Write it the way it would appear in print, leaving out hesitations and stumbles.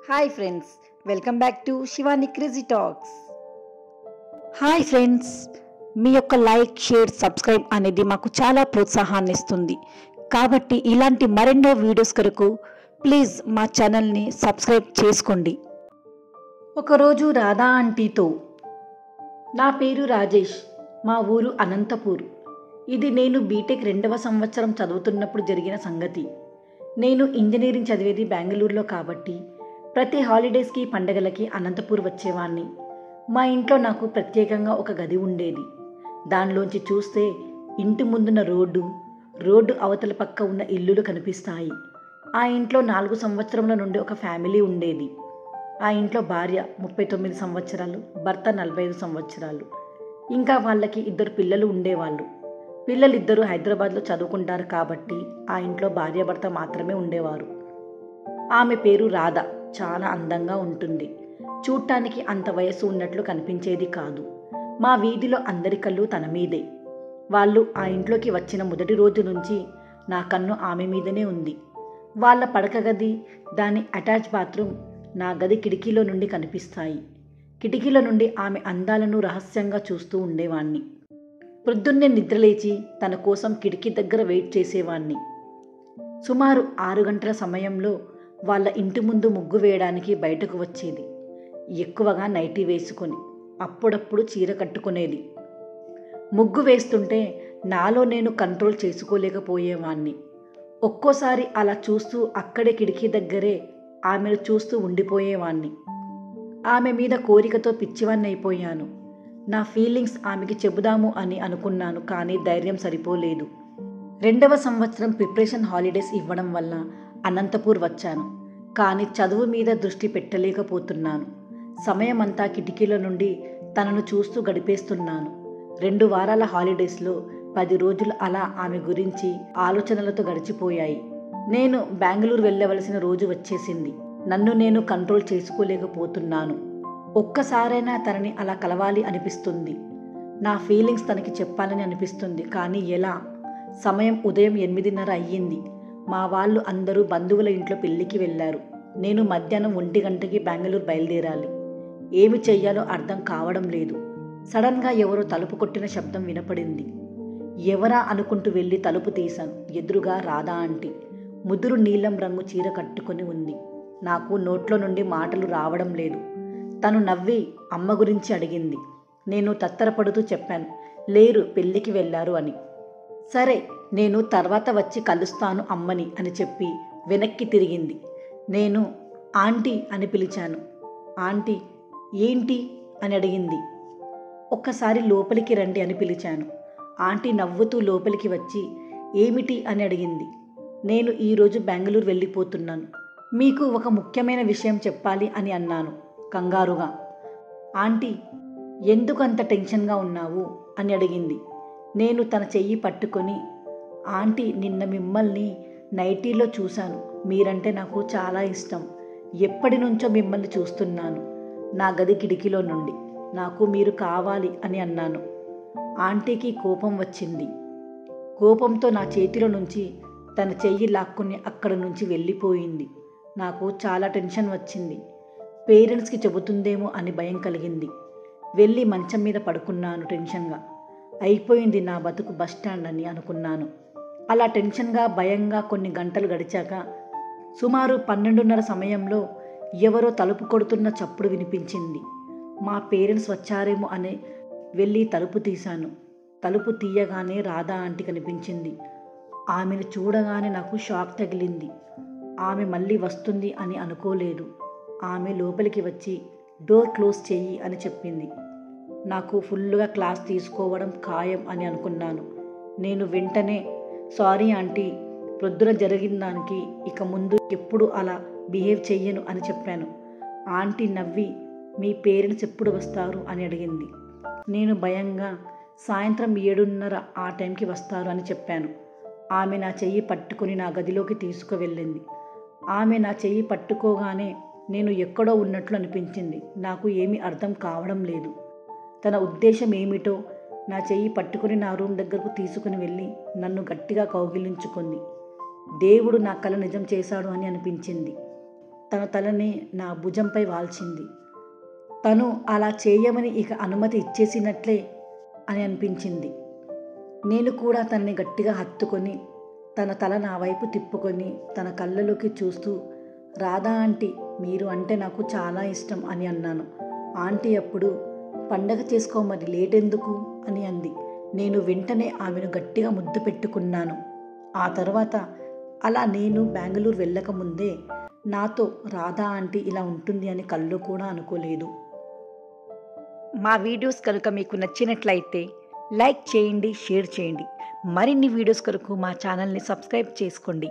Hi friends, welcome back to Shivani crazy talks. Hi friends, మీ యొక్క like, share, subscribe అనేది మాకు చాలా ప్రోత్సాహాన్ని ఇస్తుంది. కాబట్టి ఇలాంటి మరెన్నో వీడియోస్ కొరకు ప్లీజ్ మా ఛానల్ని సబ్స్క్రైబ్ చేసుకోండి. ఒకరోజు రాధా ఆంటీతో, నా పేరు రాజేష్, మా ఊరు అనంతపూర్. ఇది నేను బీటెక్ 2వ సంవత్సరం చదువుతున్నప్పుడు జరిగిన సంగతి. నేను ఇంజనీరింగ్ చదివేది బెంగళూరులో కాబట్టి ప్రతి హాలిడేస్కి, పండగలకి అనంతపూర్ వచ్చేవాణ్ణి. మా ఇంట్లో నాకు ప్రత్యేకంగా ఒక గది ఉండేది. దానిలోంచి చూస్తే ఇంటి ముందున్న రోడ్డు అవతల పక్క ఉన్న ఇల్లులు కనిపిస్తాయి. ఆ ఇంట్లో 4 సంవత్సరముల నుండి ఒక ఫ్యామిలీ ఉండేది. ఆ ఇంట్లో భార్య 39 సంవత్సరాలు, భర్త 45 సంవత్సరాలు. ఇంకా వాళ్ళకి 2 పిల్లలు ఉండేవాళ్ళు. పిల్లలిద్దరూ హైదరాబాద్లో చదువుకుంటారు కాబట్టి ఆ ఇంట్లో భార్యాభర్త మాత్రమే ఉండేవారు. ఆమె పేరు రాధ. చాలా అందంగా ఉంటుంది. చూడటానికి అంత వయసు ఉన్నట్లు కనిపించేది కాదు. మా వీధిలో అందరి కళ్ళు తన మీదే. వాళ్ళు ఆ ఇంట్లోకి వచ్చిన మొదటి రోజు నుంచి నా కన్ను ఆమె మీదనే ఉంది. వాళ్ళ పడక గది, దాని అటాచ్ బాత్రూమ్ నా గది కిటికీలో నుండి కనిపిస్తాయి. కిటికీలో నుండి ఆమె అందాలను రహస్యంగా చూస్తూ ఉండేవాణ్ణి. ప్రొద్దున్నే నిద్రలేచి తన కోసం కిటికీ దగ్గర వెయిట్ చేసేవాణ్ణి. సుమారు 6 గంటల సమయంలో వాళ్ళ ఇంటి ముందు ముగ్గు వేయడానికి బయటకు వచ్చేది. ఎక్కువగా నైటీ వేసుకొని, అప్పుడప్పుడు చీర కట్టుకునేది. ముగ్గు వేస్తుంటే నాలో నేను కంట్రోల్ చేసుకోలేకపోయేవాణ్ణి. ఒక్కోసారి అలా చూస్తూ అక్కడే కిటికీ దగ్గరే ఆమెను చూస్తూ ఉండిపోయేవాణ్ణి. ఆమె మీద కోరికతో పిచ్చివాణ్ణి అయిపోయాను. నా ఫీలింగ్స్ ఆమెకి చెబుదాము అని అనుకున్నాను, కానీ ధైర్యం సరిపోలేదు. 2వ సంవత్సరం ప్రిపరేషన్ హాలిడేస్ ఇవ్వడం వల్ల అనంతపూర్ వచ్చాను. కానీ చదువు మీద దృష్టి పెట్టలేకపోతున్నాను. సమయమంతా కిటికీల నుండి తనను చూస్తూ గడిపేస్తున్నాను. 2 వారాల హాలిడేస్లో 10 రోజులు అలా ఆమె గురించి ఆలోచనలతో గడిచిపోయాయి. నేను బెంగళూరు వెళ్ళవలసిన రోజు వచ్చేసింది. నన్ను నేను కంట్రోల్ చేసుకోలేకపోతున్నాను. ఒక్కసారైనా తనని అలా కలవాలి అనిపిస్తుంది. నా ఫీలింగ్స్ తనకి చెప్పాలని అనిపిస్తుంది, కానీ ఎలా? సమయం ఉదయం 8:30 అయ్యింది. మా వాళ్ళు అందరూ బంధువుల ఇంట్లో పెళ్లికి వెళ్ళారు. నేను మధ్యాహ్నం 1 గంటకి బెంగళూరు బయలుదేరాలి. ఏమి చెయ్యాలో అర్థం కావడం లేదు. సడన్గా ఎవరో తలుపు కొట్టిన శబ్దం వినపడింది. ఎవరా అనుకుంటూ వెళ్ళి తలుపు తీశాను. ఎదురుగా రాధా ఆంటీ. ముదురు నీలం రంగు చీర కట్టుకొని ఉంది. నాకు నోట్లో నుండి మాటలు రావడం లేదు. తను నవ్వి అమ్మ గురించి అడిగింది. నేను తత్తరపడుతూ చెప్పాను, లేరు, పెళ్ళికి వెళ్ళారు అని. సరే, నేను తర్వాత వచ్చి కలుస్తాను అమ్మని అని చెప్పి వెనక్కి తిరిగింది. నేను ఆంటీ అని పిలిచాను. ఆంటీ ఏంటి అని అడిగింది. ఒక్కసారి లోపలికి రండి అని పిలిచాను. ఆంటీ నవ్వుతూ లోపలికి వచ్చి ఏమిటి అని అడిగింది. నేను ఈరోజు బెంగళూరు వెళ్ళిపోతున్నాను. మీకు ఒక ముఖ్యమైన విషయం చెప్పాలి అని అన్నాను కంగారుగా. ఆంటీ ఎందుకు అంత టెన్షన్గా ఉన్నావు అని అడిగింది. నేను తన చెయ్యి పట్టుకొని, ఆంటీ నిన్న మిమ్మల్ని నైటీలో చూశాను. మీరంటే నాకు చాలా ఇష్టం. ఎప్పటి నుంచో మిమ్మల్ని చూస్తున్నాను నా గది కిటికీలో నుండి. నాకు మీరు కావాలి అని అన్నాను. ఆంటీకి కోపం వచ్చింది. కోపంతో నా చేతిలో నుంచి తన చెయ్యి లాక్కుని అక్కడ నుంచి వెళ్ళిపోయింది. నాకు చాలా టెన్షన్ వచ్చింది. పేరెంట్స్కి చెబుతుందేమో అని భయం కలిగింది. వెళ్ళి మంచం మీద పడుకున్నాను టెన్షన్గా. అయిపోయింది నా బతుకు బస్టాండ్ అని అనుకున్నాను. అలా టెన్షన్గా, భయంగా కొన్ని గంటలు గడిచాక సుమారు 12:30 సమయంలో ఎవరో తలుపు కొడుతున్న చప్పుడు వినిపించింది. మా పేరెంట్స్ వచ్చారేమో అని వెళ్ళి తలుపు తీశాను. తలుపు తీయగానే రాధా ఆంటీ కనిపించింది. ఆమెను చూడగానే నాకు షాక్ తగిలింది. ఆమె మళ్ళీ వస్తుంది అని అనుకోలేదు. ఆమె లోపలికి వచ్చి డోర్ క్లోజ్ చెయ్యి అని చెప్పింది. నాకు ఫుల్గా క్లాస్ తీసుకోవడం ఖాయం అని అనుకున్నాను. నేను వెంటనే సారీ ఆంటీ, ప్రొద్దున జరిగిన దానికి ఇక ముందు ఎప్పుడు అలా బిహేవ్ చెయ్యను అని చెప్పాను. ఆంటీ నవ్వి మీ పేరెంట్స్ ఎప్పుడు వస్తారు అని అడిగింది. నేను భయంగా సాయంత్రం 7:30 ఆ టైంకి వస్తారు అని చెప్పాను. ఆమె నా చెయ్యి పట్టుకుని నా గదిలోకి తీసుకువెళ్ళింది. ఆమె నా చెయ్యి పట్టుకోగానే నేను ఎక్కడో ఉన్నట్లు అనిపించింది. నాకు ఏమీ అర్థం కావడం లేదు. తన ఉద్దేశం ఏమిటో నా చెయ్యి పట్టుకుని నా రూమ్ దగ్గరకు తీసుకుని వెళ్ళి నన్ను గట్టిగా కౌగిలించుకుంది. దేవుడు నా కల నిజం చేశాడు అని అనిపించింది. తన తలని నా భుజంపై వాల్చింది. తను అలా చేయమని ఇక అనుమతి ఇచ్చేసినట్లే అని అనిపించింది. నేను కూడా తనని గట్టిగా హత్తుకొని తన తల నా వైపు తిప్పుకొని తన కళ్ళలోకి చూస్తూ, రాధా ఆంటీ, మీరు అంటే నాకు చాలా ఇష్టం అని అన్నాను. ఆంటీ అప్పుడు, పండగ చేసుకోమని లేట్ ఎందుకు అని అంది. నేను వెంటనే ఆమెను గట్టిగా ముద్దు పెట్టుకున్నాను. ఆ తర్వాత అలా నేను బెంగళూరు వెళ్ళకముందే నాతో రాధా ఆంటీ ఇలా ఉంటుంది అని కళ్ళు కూడా అనుకోలేదు. మా వీడియోస్ కనుక మీకు నచ్చినట్లయితే లైక్ చేయండి, షేర్ చేయండి. మరిన్ని వీడియోస్ కొరకు మా ఛానల్ని సబ్స్క్రైబ్ చేసుకోండి.